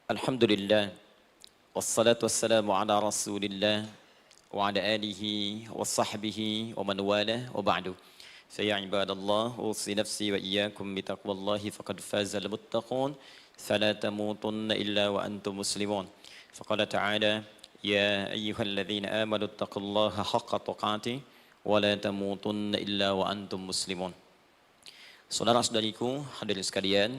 Alhamdulillah, wassalatu wassalamu ala rasulillah wa ala alihi wa sahbihi wa man wala wa ba'du. Faya ibadallah, usi nafsi wa iyyakum bitaqwallahi faqad fazal muttaqun, fala tamutunna illa wa antum muslimun. Faqala ta'ala, ya ayyuhalladzina amanu taqullaha haqqa tuqatih wa la tamutunna illa wa antum muslimun. Saudara-saudariku, hadirin sekalian,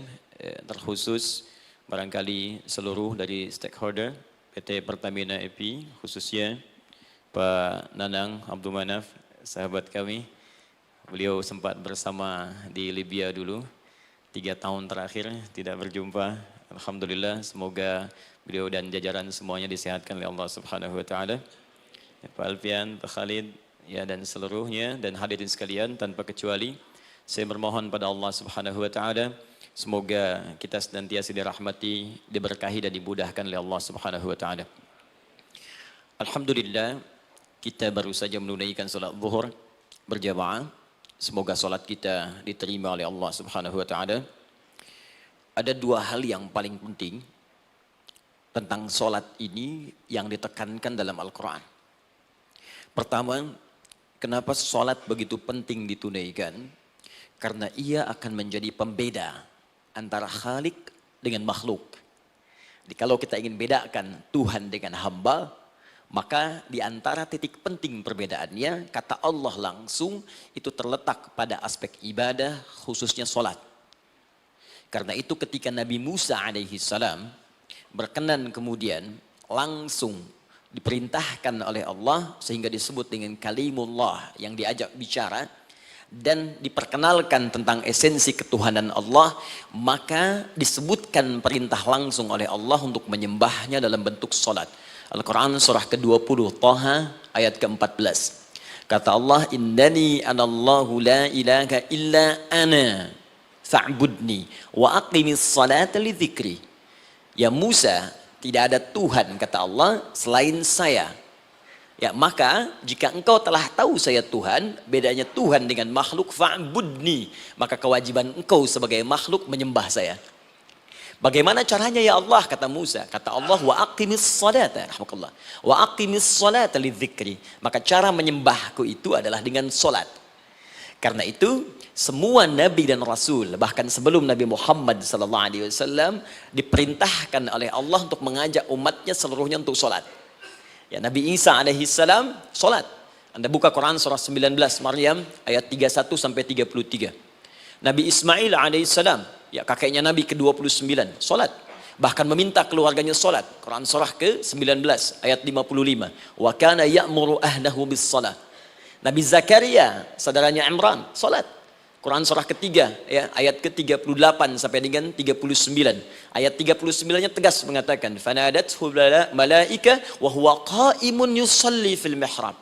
terkhusus barangkali seluruh dari stakeholder PT Pertamina EP, khususnya Pak Nanang Abdul Manaf, sahabat kami. Beliau sempat bersama di Libya dulu, 3 tahun terakhir tidak berjumpa. Alhamdulillah, semoga beliau dan jajaran semuanya disehatkan oleh Allah Subhanahu Wa Taala. Pak Alfian, Pak Khalid, ya dan seluruhnya dan hadirin sekalian tanpa kecuali, saya bermohon pada Allah Subhanahu Wa Taala, semoga kita senantiasa dirahmati, diberkahi dan dimudahkan oleh Allah Subhanahu wa taala. Alhamdulillah, kita baru saja menunaikan salat zuhur berjamaah. Semoga salat kita diterima oleh Allah Subhanahu wa taala. Ada 2 hal yang paling penting tentang salat ini yang ditekankan dalam Al-Qur'an. Pertama, kenapa salat begitu penting ditunaikan? Karena ia akan menjadi pembeda antara Khalik dengan makhluk. Jadi kalau kita ingin bedakan Tuhan dengan hamba, maka di antara titik penting perbedaannya, kata Allah langsung itu terletak pada aspek ibadah, khususnya sholat. Karena itu ketika Nabi Musa alaihi salam berkenan kemudian langsung diperintahkan oleh Allah sehingga disebut dengan kalimullah yang diajak bicara, dan diperkenalkan tentang esensi ketuhanan Allah, maka disebutkan perintah langsung oleh Allah untuk menyembahnya dalam bentuk salat. Al-Quran surah ke-20 Taha ayat ke-14. Kata Allah, innani anallahu la ilaha illa ana fa'budni wa aqimis salata li dzikri. Ya Musa, tidak ada Tuhan kata Allah selain saya. Ya, maka jika engkau telah tahu saya Tuhan, bedanya Tuhan dengan makhluk, fa'budni, maka kewajiban engkau sebagai makhluk menyembah saya. Bagaimana caranya ya Allah, kata Musa? Kata Allah, wa aqimis salata, rahmatullah. Wa aqimis salata lidzikri. Maka cara menyembahku itu adalah dengan salat. Karena itu semua nabi dan rasul, bahkan sebelum Nabi Muhammad SAW, diperintahkan oleh Allah untuk mengajak umatnya seluruhnya untuk salat. Ya, Nabi Isa alaihi salam salat. Anda buka Quran surah 19 Maryam ayat 31 sampai 33. Nabi Ismail alaihi salam, ya kakeknya Nabi ke-29, salat. Bahkan meminta keluarganya salat. Quran surah ke-19 ayat 55. Wa kana ya'muru ahlahu bis-shalah. Nabi Zakaria, saudaranya Imran, salat. Quran surah ketiga, ya, ayat ke-38 sampai dengan 39. Ayat 39-nya tegas mengatakan, fanadathu malaika wa huwa qa'imun yusalli fil mihrab.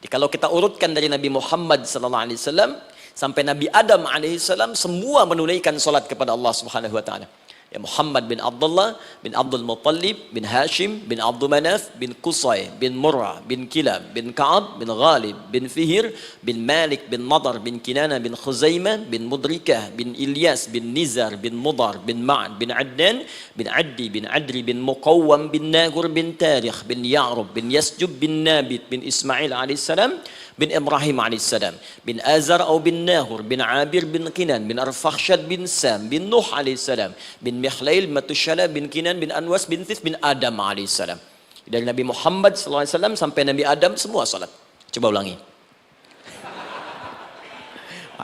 Jadi kalau kita urutkan dari Nabi Muhammad SAW sampai Nabi Adam alaihissalam, semua menunaikan salat kepada Allah Subhanahu wa taala. Ya Muhammad bin Abdullah bin Abdul Muttalib bin Hashim bin Abdul Manaf bin Qusay bin Murrah bin Kilab bin Ka'ab bin Ghalib bin Fihir bin Malik bin Nadar bin Kinana bin Khuzaimah bin Mudrikah bin Ilyas bin Nizar bin Mudar bin Ma'ad bin Adnan bin Addi bin Adri bin Muqawwam bin Nagur bin Tarikh bin Ya'rub bin Yasjub bin Nabit bin Ismail alaihissalam bin Ibrahim alaihissalam bin Azar atau bin Nahur bin Abir bin Kinan bin Arfakhshad bin Sam bin Nuh alaihissalam bin Mihlail Matushala bin Kinan bin Anwas bin Thith bin Adam alaihissalam. Dari Nabi Muhammad SAW sampai Nabi Adam semua salat. Coba ulangi.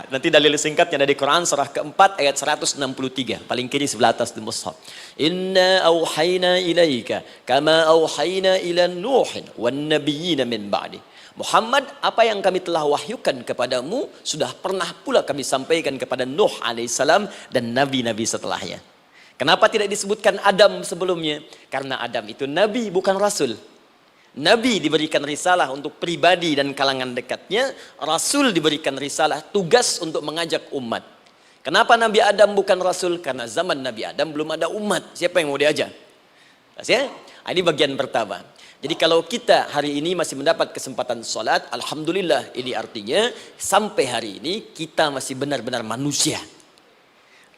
Nanti dalil singkatnya dari Quran surah keempat ayat 163, paling kiri sebelah atas di mushaf. Inna auhayna ilaika kama auhayna ila Nuhin wan nabiyyin min ba'di. Muhammad, apa yang kami telah wahyukan kepadamu sudah pernah pula kami sampaikan kepada Nuh alaihissalam dan nabi-nabi setelahnya. Kenapa tidak disebutkan Adam sebelumnya? Karena Adam itu nabi bukan rasul. Nabi diberikan risalah untuk pribadi dan kalangan dekatnya, rasul diberikan risalah tugas untuk mengajak umat. Kenapa Nabi Adam bukan rasul? Karena zaman Nabi Adam belum ada umat. Siapa yang mau diajak? Ya? Ini bagian pertama. Jadi kalau kita hari ini masih mendapat kesempatan sholat, alhamdulillah, ini artinya sampai hari ini kita masih benar-benar manusia.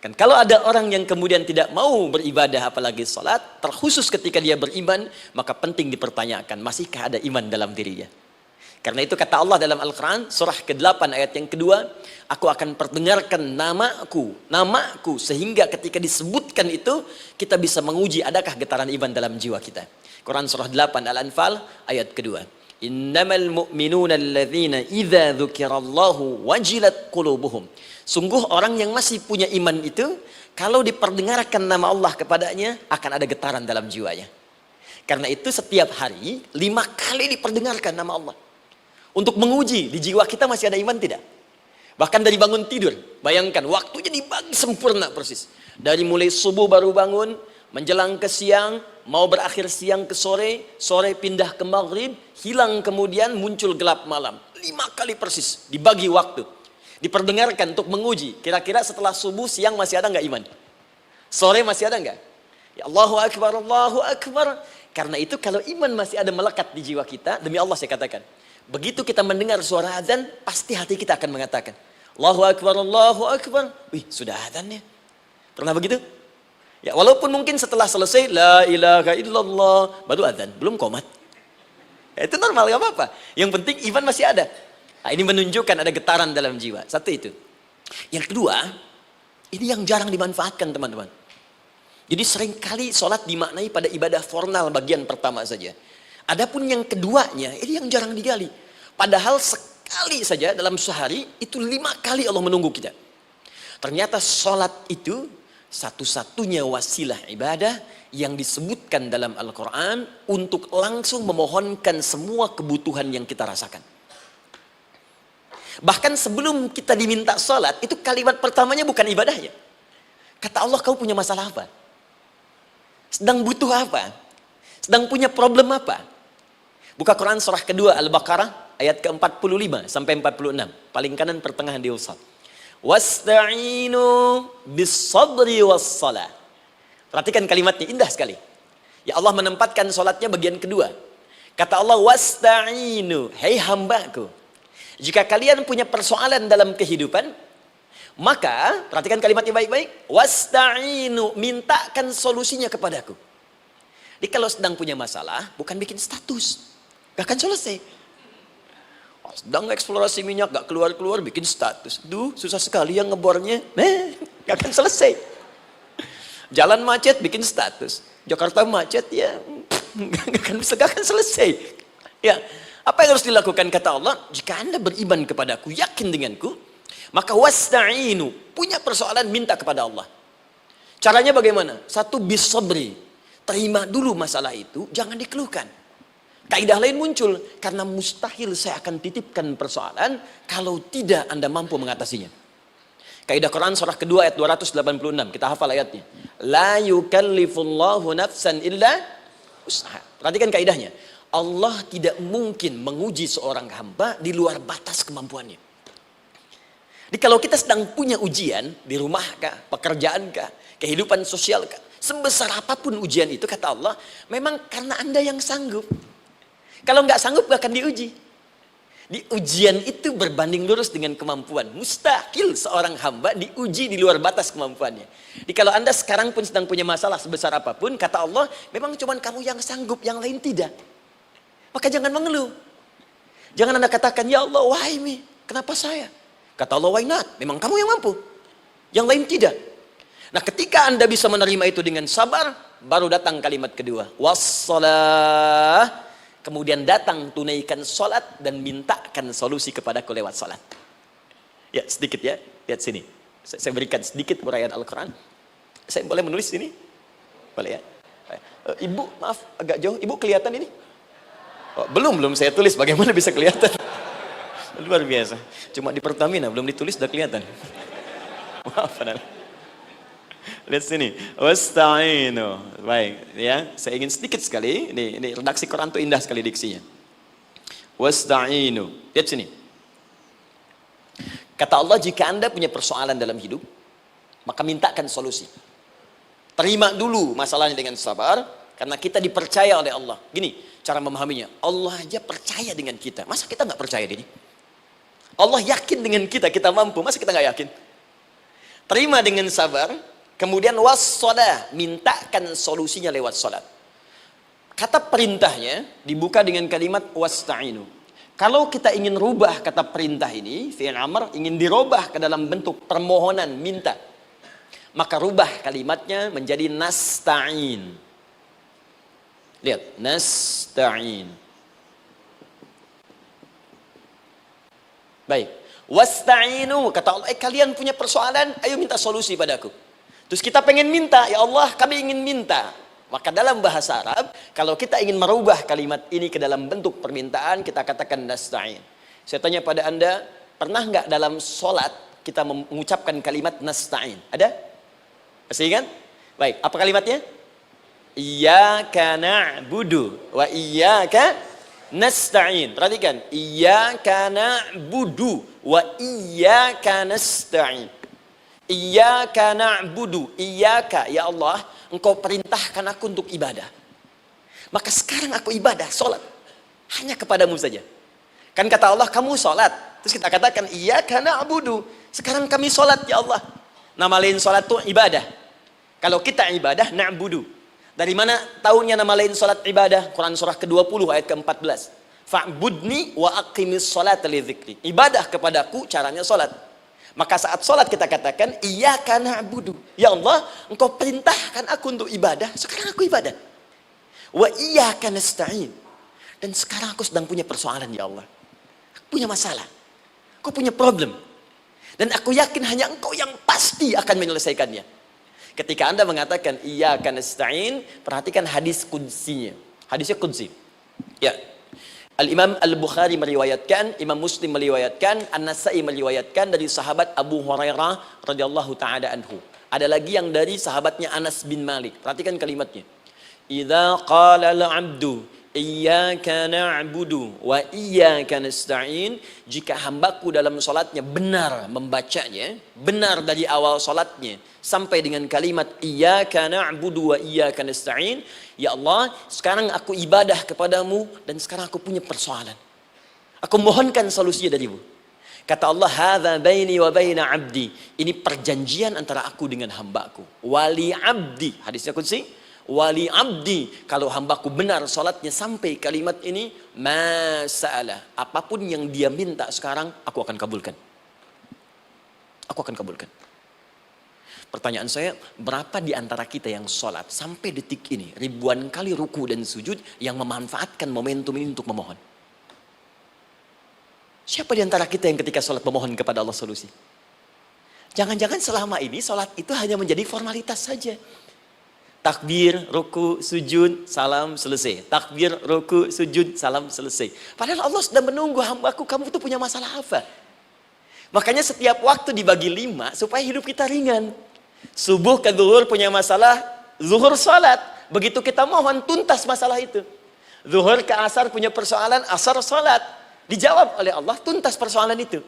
Kan kalau ada orang yang kemudian tidak mau beribadah apalagi salat, terkhusus ketika dia beriman, maka penting dipertanyakan, masihkah ada iman dalam dirinya? Karena itu kata Allah dalam Al-Quran, surah ke-8 ayat yang kedua, aku akan perdengarkan namaku, sehingga ketika disebutkan itu, kita bisa menguji adakah getaran iman dalam jiwa kita. Quran surah 8 Al-Anfal ayat kedua. Innamal mu'minuna alladzina idza dzukirallahu wajilat qulubuhum. Sungguh orang yang masih punya iman itu, kalau diperdengarkan nama Allah kepadanya, akan ada getaran dalam jiwanya. Karena itu setiap hari 5 kali diperdengarkan nama Allah. Untuk menguji di jiwa kita masih ada iman tidak? Bahkan dari bangun tidur, bayangkan waktunya dibagi sempurna persis. Dari mulai subuh baru bangun, menjelang ke siang, mau berakhir siang ke sore, sore pindah ke maghrib, hilang kemudian muncul gelap malam. 5 kali persis dibagi waktu. Diperdengarkan untuk menguji. Kira-kira setelah subuh siang masih ada nggak iman? Sore masih ada nggak? Ya Allahu Akbar, Allahu Akbar. Karena itu kalau iman masih ada melekat di jiwa kita, demi Allah saya katakan, begitu kita mendengar suara azan, pasti hati kita akan mengatakan, Allahu Akbar, Allahu Akbar. Wih, sudah azan ya? Pernah begitu? Ya, walaupun mungkin setelah selesai, La ilaha illallah, baru azan, belum qomat. Ya, itu normal, gak apa-apa. Yang penting iman masih ada. Nah, ini menunjukkan ada getaran dalam jiwa. Satu itu. Yang kedua, ini yang jarang dimanfaatkan teman-teman. Jadi seringkali sholat dimaknai pada ibadah formal bagian pertama saja. Adapun yang keduanya, ini yang jarang digali. Padahal sekali saja dalam sehari, itu 5 kali Allah menunggu kita. Ternyata sholat itu satu-satunya wasilah ibadah yang disebutkan dalam Al-Quran untuk langsung memohonkan semua kebutuhan yang kita rasakan. Bahkan sebelum kita diminta sholat, itu kalimat pertamanya bukan ibadahnya. Kata Allah, kau punya masalah apa? Sedang butuh apa? Sedang punya problem apa? Buka Quran surah kedua Al-Baqarah ayat ke-45 sampai 46. Paling kanan pertengahan di usad. Wasta'inu bis-sabri was-salah. Perhatikan kalimatnya, indah sekali. Ya Allah menempatkan salatnya bagian kedua. Kata Allah, wasta'inu, hei hambaku. Jika kalian punya persoalan dalam kehidupan, maka, perhatikan kalimatnya baik-baik, wasta'inu, mintakan solusinya kepadaku. Jadi kalau sedang punya masalah, bukan bikin status. Gak akan selesai. Sedang eksplorasi minyak, gak keluar-keluar, bikin status. Duh, susah sekali yang ngebornya. Gak akan selesai. Jalan macet, bikin status. Jakarta macet, ya gak akan selesai. Ya, apa yang harus dilakukan kata Allah? Jika Anda beriman kepadaku, yakin denganku, maka wasta'inu, punya persoalan, minta kepada Allah. Caranya bagaimana? Satu, bisabri. Terima dulu masalah itu, jangan dikeluhkan. Kaidah lain muncul, karena mustahil saya akan titipkan persoalan kalau tidak Anda mampu mengatasinya. Kaidah Quran surah kedua ayat 286, kita hafal ayatnya. La yukallifullahu nafsan illa usaha. Perhatikan kaidahnya. Allah tidak mungkin menguji seorang hamba di luar batas kemampuannya. Jadi kalau kita sedang punya ujian, di rumah kah, pekerjaan kah, kehidupan sosial kah, sebesar apapun ujian itu, kata Allah, memang karena Anda yang sanggup. Kalau nggak sanggup nggak akan diuji. Di ujian itu berbanding lurus dengan kemampuan. Mustahil seorang hamba diuji di luar batas kemampuannya. Jadi kalau Anda sekarang pun sedang punya masalah sebesar apapun, kata Allah, memang cuma kamu yang sanggup, yang lain tidak. Maka jangan mengeluh. Jangan Anda katakan, ya Allah, why me? Kenapa saya? Kata Allah, why not? Memang kamu yang mampu. Yang lain tidak. Nah, ketika Anda bisa menerima itu dengan sabar, baru datang kalimat kedua. Wassalah. Kemudian datang tunaikan sholat dan mintakan solusi kepadaku lewat sholat. Ya, sedikit ya. Lihat sini. Saya berikan sedikit uraian Al-Quran. Saya boleh menulis ini? Boleh ya? Ibu, maaf, agak jauh. Ibu kelihatan ini? Oh, belum saya tulis. Bagaimana bisa kelihatan? Luar biasa. Cuma di Pertamina, belum ditulis udah kelihatan. Maaf, padahal. Lihat sini, wasta'inu. Baik, ya. Saya ingin sedikit sekali. Ini redaksi Quran itu indah sekali diksinya. Wasta'inu. Lihat sini. Kata Allah, jika Anda punya persoalan dalam hidup, maka mintakan solusi. Terima dulu masalahnya dengan sabar, karena kita dipercaya oleh Allah. Gini, cara memahaminya. Allah aja percaya dengan kita. Masa kita nggak percaya diri? Allah yakin dengan kita mampu. Masa kita nggak yakin? Terima dengan sabar. Kemudian wassalah, mintakan solusinya lewat salat. Kata perintahnya dibuka dengan kalimat wasta'inu. Kalau kita ingin rubah kata perintah ini, fi'il amr, ingin dirubah ke dalam bentuk permohonan, minta, maka rubah kalimatnya menjadi nasta'in. Lihat, nasta'in. Baik. Wasta'inu, kata Allah, kalian punya persoalan, ayo minta solusi padaku. Terus kita pengen minta, ya Allah, kami ingin minta. Maka dalam bahasa Arab, kalau kita ingin merubah kalimat ini ke dalam bentuk permintaan, kita katakan nasta'in. Saya tanya pada Anda, pernah nggak dalam sholat kita mengucapkan kalimat nasta'in? Ada? Masih ingat? Baik, apa kalimatnya? Iyyaka na'budu wa iyyaka nasta'in. Perhatikan, iyyaka na'budu wa iyyaka nasta'in. Iyyaka na'budu, iyyaka, ya Allah, Engkau perintahkan aku untuk ibadah. Maka sekarang aku ibadah, sholat. Hanya kepadamu saja. Kan kata Allah, kamu sholat. Terus kita katakan, iyyaka na'budu. Sekarang kami sholat, ya Allah. Nama lain sholat itu ibadah. Kalau kita ibadah, na'budu. Dari mana tahunnya nama lain sholat ibadah? Quran surah ke-20 ayat ke-14. Fa'budni wa aqimis sholat li dzikri. Ibadah kepadaku, caranya sholat. Maka saat sholat kita katakan, iyyaka na'budu. Ya Allah, Engkau perintahkan aku untuk ibadah. Sekarang aku ibadah. Wa iyyaka nasta'in. Dan sekarang aku sedang punya persoalan, ya Allah. Aku punya masalah. Aku punya problem. Dan aku yakin hanya Engkau yang pasti akan menyelesaikannya. Ketika Anda mengatakan, iyyaka nasta'in, perhatikan hadis qudsinya. Hadisnya qudsi. Ya. Al-Imam Al-Bukhari meriwayatkan, Imam Muslim meriwayatkan, An-Nasai meriwayatkan dari sahabat Abu Hurairah radhiyallahu taala anhu. Ada lagi yang dari sahabatnya Anas bin Malik. Perhatikan kalimatnya. Idza qala al-'abdu iyyaka na'budu wa iyyaka nasta'in, jika hambaku dalam salatnya benar membacanya, benar dari awal salatnya sampai dengan kalimat iyyaka na'budu wa iyyaka nasta'in, ya Allah, sekarang aku ibadah kepadamu dan sekarang aku punya persoalan. Aku mohonkan solusinya darimu. Kata Allah, hadza baini wa baina 'abdi. Ini perjanjian antara aku dengan hambaku. Wali 'abdi. Hadisnya qudsi. Wali 'abdi, kalau hambaku benar salatnya sampai kalimat ini, masa'alah. Apapun yang dia minta sekarang, aku akan kabulkan. Aku akan kabulkan. Pertanyaan saya, berapa di antara kita yang sholat sampai detik ini, ribuan kali ruku dan sujud, yang memanfaatkan momentum ini untuk memohon? Siapa di antara kita yang ketika sholat memohon kepada Allah solusi? Jangan-jangan selama ini sholat itu hanya menjadi formalitas saja. Takbir, ruku, sujud, salam, selesai. Takbir, ruku, sujud, salam, selesai. Padahal Allah sudah menunggu hambaku, kamu itu punya masalah apa? Makanya setiap waktu dibagi 5 supaya hidup kita ringan. Subuh ke zuhur punya masalah, zuhur salat. Begitu kita mohon, tuntas masalah itu. Zuhur ke asar punya persoalan, asar salat. Dijawab oleh Allah, tuntas persoalan itu.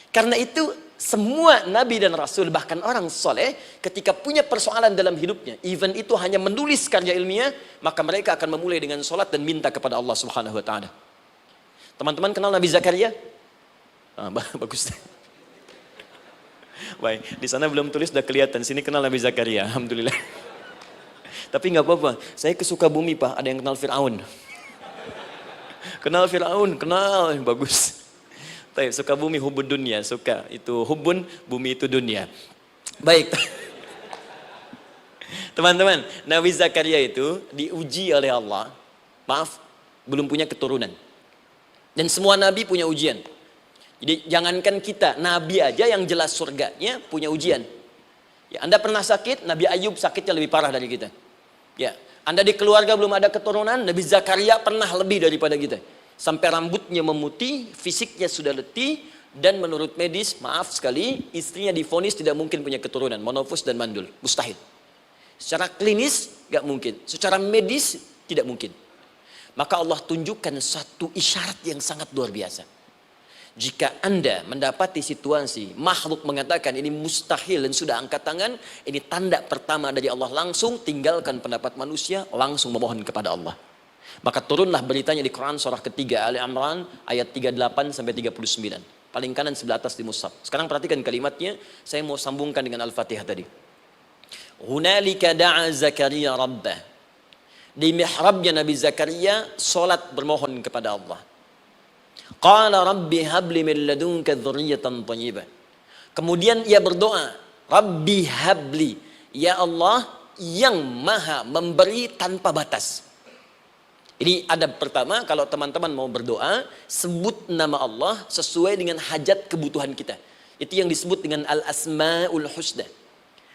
Karena itu semua nabi dan rasul, bahkan orang soleh, ketika punya persoalan dalam hidupnya, even itu hanya menulis karya ilmiah, maka mereka akan memulai dengan sholat dan minta kepada Allah Subhanahu wa taala. Teman-teman kenal Nabi Zakaria? Bagus. Baik, di sana belum tulis, sudah kelihatan. Sini kenal Nabi Zakaria, alhamdulillah. Tapi nggak apa-apa, saya ke Sukabumi Pak, ada yang kenal Fir'aun. Kenal Fir'aun, kenal, bagus. Sukabumi hubun dunia, suka itu hubun, bumi itu dunia. Baik. Teman-teman, Nabi Zakaria itu diuji oleh Allah. Maaf, belum punya keturunan. Dan semua nabi punya ujian. Jadi jangankan kita, nabi aja yang jelas surganya punya ujian. Ya, Anda pernah sakit, Nabi Ayub sakitnya lebih parah dari kita. Ya, Anda di keluarga belum ada keturunan, Nabi Zakaria pernah lebih daripada kita. Sampai rambutnya memutih, fisiknya sudah letih, dan menurut medis, maaf sekali, istrinya divonis tidak mungkin punya keturunan, monofus dan mandul, mustahil. Secara klinis gak mungkin, secara medis tidak mungkin. Maka Allah tunjukkan satu isyarat yang sangat luar biasa. Jika Anda mendapati situasi makhluk mengatakan ini mustahil dan sudah angkat tangan, ini tanda pertama dari Allah, langsung tinggalkan pendapat manusia, langsung memohon kepada Allah. Maka turunlah beritanya di Quran surah ketiga Ali Imran ayat 38 sampai 39. paling kanan sebelah atas di mushaf. Sekarang perhatikan kalimatnya, saya mau sambungkan dengan Al-Fatihah tadi. Hunalika da'a Zakaria rabbah. Di mihrabnya Nabi Zakaria salat bermohon kepada Allah. Qala rabbi habli min ladunka dzurriyyatan thayyibah. Kemudian ia berdoa, Rabbi habli, ya Allah yang maha memberi tanpa batas. Ini adab pertama, kalau teman-teman mau berdoa, sebut nama Allah sesuai dengan hajat kebutuhan kita. Itu yang disebut dengan Al-Asma'ul Husna.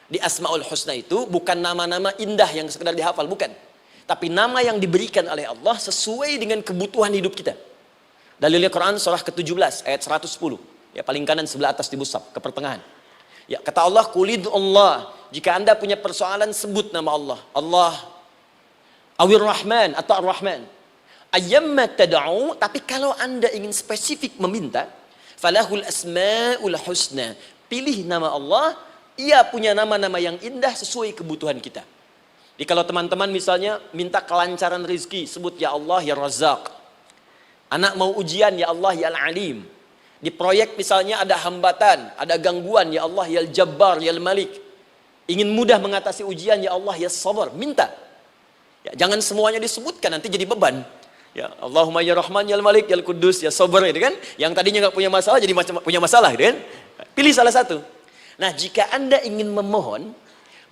Di Asma'ul Husna itu bukan nama-nama indah yang sekedar dihafal, bukan. Tapi nama yang diberikan oleh Allah sesuai dengan kebutuhan hidup kita. Dalilnya Quran surah ke-17 ayat 110. Ya, paling kanan sebelah atas di mushaf, ke pertengahan. Ya, kata Allah, Qulid Allah. Jika Anda punya persoalan, sebut nama Allah. Allah Awir Rahman atau Ar-Rahman. Ayyamma tad'u, tapi kalau Anda ingin spesifik meminta, falahul asmaul husna. Pilih nama Allah, ia punya nama-nama yang indah sesuai kebutuhan kita. Jadi kalau teman-teman misalnya minta kelancaran rezeki, sebut ya Allah ya Razzaq. Anak mau ujian, ya Allah ya Al-Alim. Di proyek misalnya ada hambatan, ada gangguan, ya Allah ya Al-Jabbar ya Al-Malik. Ingin mudah mengatasi ujian, ya Allah ya Sabar. Minta. Ya, jangan semuanya disebutkan, nanti jadi beban. Ya, Allahumma ya Rahman ya Malik ya Kudus ya Sabar, gitu kan? Yang tadinya nggak punya masalah jadi punya masalah, gitu kan? Pilih salah satu. Nah, jika Anda ingin memohon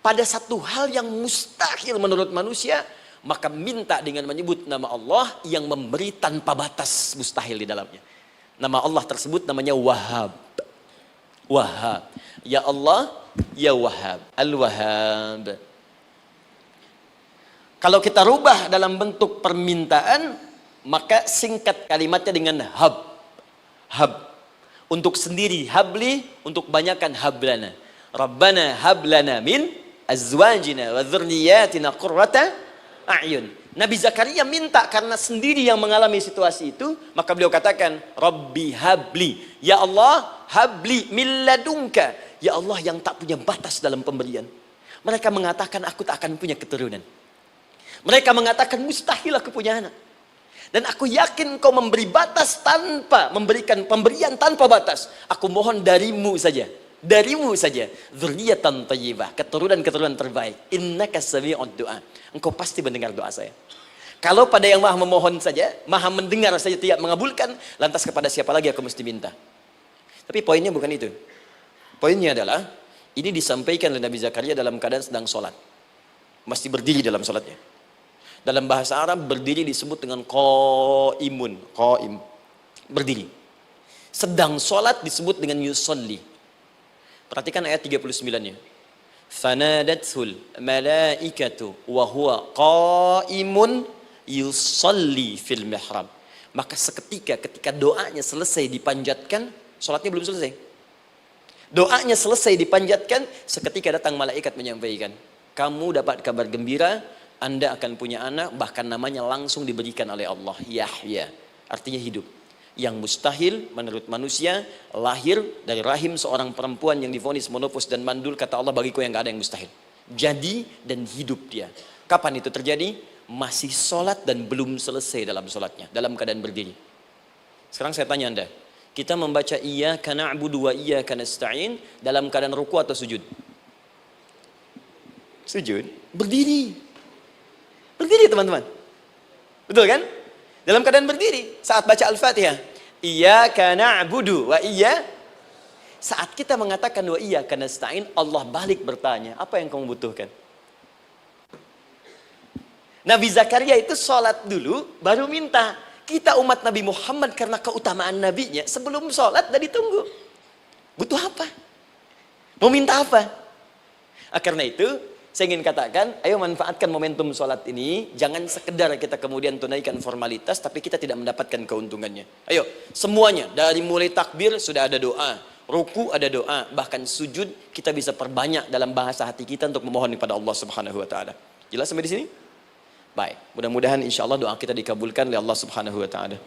pada satu hal yang mustahil menurut manusia, maka minta dengan menyebut nama Allah yang memberi tanpa batas, mustahil di dalamnya. Nama Allah tersebut namanya Wahhab. Wahhab. Ya Allah, ya Wahhab. Al-Wahhab. Kalau kita rubah dalam bentuk permintaan, maka singkat kalimatnya dengan hab. Hab. Untuk sendiri habli, untuk banyakkan hablana. Rabbana hablana min azwajina wa dzurriyyatina qurrata a'yun. Nabi Zakaria minta karena sendiri yang mengalami situasi itu, maka beliau katakan, Rabbi habli. Ya Allah, habli min ladunka. Ya Allah yang tak punya batas dalam pemberian. Mereka mengatakan aku tak akan punya keturunan. Mereka mengatakan mustahil aku punya anak. Dan aku yakin kau memberi batas tanpa memberikan pemberian tanpa batas. Aku mohon darimu saja. Darimu saja. Dzurriyyatan thayyibah, keturunan-keturunan terbaik. Innaka sami'ud du'a. Engkau pasti mendengar doa saya. Kalau pada yang maha memohon saja, maha mendengar saja tidak mengabulkan, lantas kepada siapa lagi aku mesti minta? Tapi poinnya bukan itu. Poinnya adalah ini disampaikan oleh Nabi Zakaria dalam keadaan sedang sholat. Masih berdiri dalam sholatnya. Dalam bahasa Arab berdiri disebut dengan qaimun, qaim, berdiri. Sedang sholat disebut dengan yusolli. Perhatikan ayat 39-nya. Fanadathul malaikatu wa huwa qaimun yusolli fil mihrab. Maka seketika ketika doanya selesai dipanjatkan, sholatnya belum selesai. Doanya selesai dipanjatkan, seketika datang malaikat menyampaikan, kamu dapat kabar gembira, Anda akan punya anak, bahkan namanya langsung diberikan oleh Allah, Yahya, artinya hidup. Yang mustahil menurut manusia, lahir dari rahim seorang perempuan yang divonis monopos dan mandul, kata Allah, bagiku yang gak ada yang mustahil. Jadi dan hidup dia. Kapan itu terjadi? Masih sholat dan belum selesai dalam sholatnya, dalam keadaan berdiri. Sekarang saya tanya Anda, kita membaca iyyaka na'budu wa iyyaka nasta'in dalam keadaan ruku atau sujud? Sujud, berdiri. Berdiri teman-teman. Betul kan? Dalam keadaan berdiri saat baca Al-Fatihah. Iyyaka na'budu wa saat kita mengatakan wa iyyaka nasta'in, Allah balik bertanya, apa yang kamu butuhkan? Nabi Zakaria itu sholat dulu baru minta. Kita umat Nabi Muhammad karena keutamaan nabinya sebelum sholat dah ditunggu. Butuh apa? Mau minta apa? Karena itu saya ingin katakan, ayo manfaatkan momentum sholat ini. Jangan sekedar kita kemudian tunaikan formalitas, tapi kita tidak mendapatkan keuntungannya. Ayo, semuanya. Dari mulai takbir sudah ada doa. Ruku ada doa. Bahkan sujud kita bisa perbanyak dalam bahasa hati kita untuk memohon kepada Allah Subhanahu Wa Taala. Jelas sampai di sini? Baik. Mudah-mudahan insya Allah doa kita dikabulkan oleh Allah Subhanahu Wa Taala.